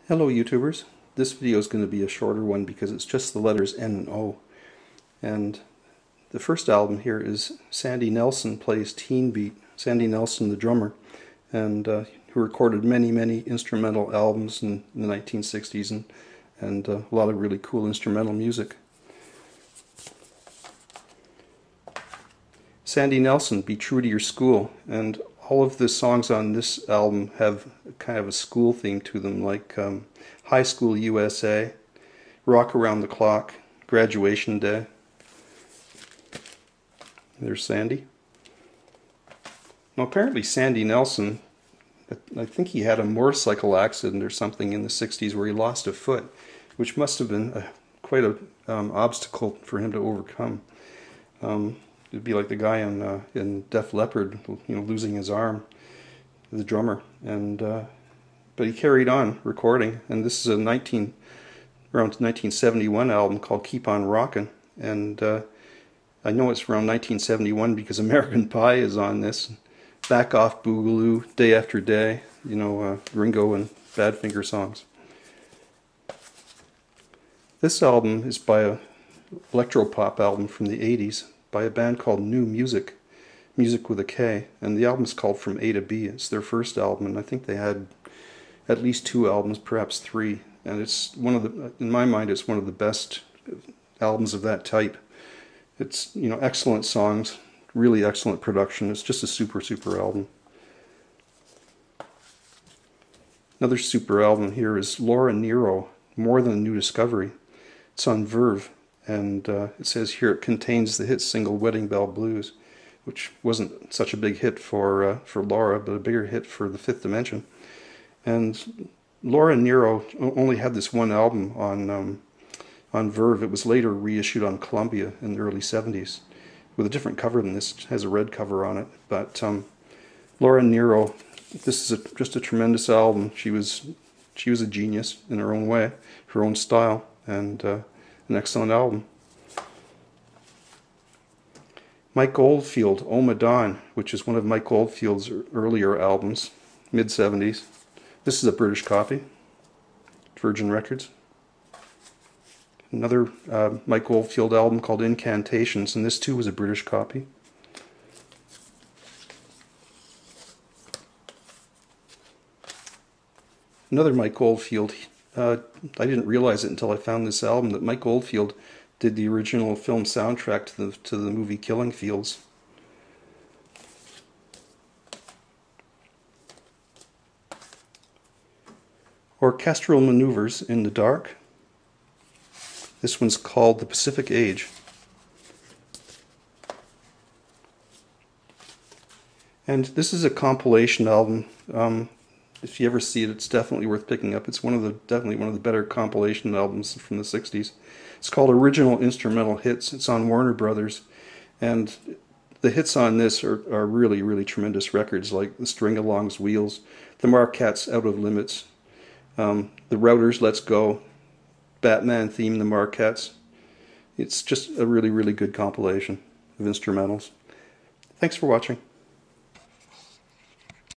Hello YouTubers. This video is going to be a shorter one because it's just the letters N and O. And the first album here is Sandy Nelson Plays Teen Beat. Sandy Nelson, the drummer, and who recorded many instrumental albums in the 1960s and a lot of really cool instrumental music. Sandy Nelson, Be True to Your School, and all of the songs on this album have kind of a school theme to them, like High School USA, Rock Around the Clock, Graduation Day. There's Sandy. Now apparently Sandy Nelson, I think he had a motorcycle accident or something in the 60s where he lost a foot, which must have been quite an obstacle for him to overcome. It'd be like the guy in Def Leppard, losing his arm, the drummer, and but he carried on recording. And this is a around 1971 album called Keep On Rockin', and I know it's around 1971 because American Pie is on this. Back Off Boogaloo, Day After Day, Ringo and Badfinger songs. This album is by a electropop album from the 80s. By a band called New Music, Music with a K, and the album's called From A to B. It's their first album, and I think they had at least 2 albums, perhaps 3, and it's one of the, in my mind, it's one of the best albums of that type. It's, excellent songs, really excellent production. It's just a super album. Another super album here is Laura Nyro, More Than a New Discovery. It's on Verve. And it says here it contains the hit single Wedding Bell Blues, which wasn't such a big hit for Laura, but a bigger hit for the Fifth Dimension. And Laura Nyro only had this one album on Verve. It was later reissued on Columbia in the early 70s with a different cover than this. It has a red cover on it. But Laura Nyro, this is just a tremendous album. She was a genius in her own way, her own style, and an excellent album. Mike Oldfield, Oh Madonna, which is one of Mike Oldfield's earlier albums, mid-70s. This is a British copy, Virgin Records. Another Mike Oldfield album called Incantations, and this too was a British copy. Another Mike Oldfield. I didn't realize it until I found this album that Mike Oldfield did the original film soundtrack to the movie Killing Fields. Orchestral Maneuvers in the Dark. This one's called The Pacific Age. And this is a compilation album. If you ever see it, it's definitely worth picking up. It's definitely one of the better compilation albums from the 60s. It's called Original Instrumental Hits. It's on Warner Brothers, and the hits on this are really tremendous records, like the String-Alongs, Wheels, the Marquettes, Out of Limits, the Routers, Let's Go, Batman theme, the Marquettes. It's just a really good compilation of instrumentals. Thanks for watching.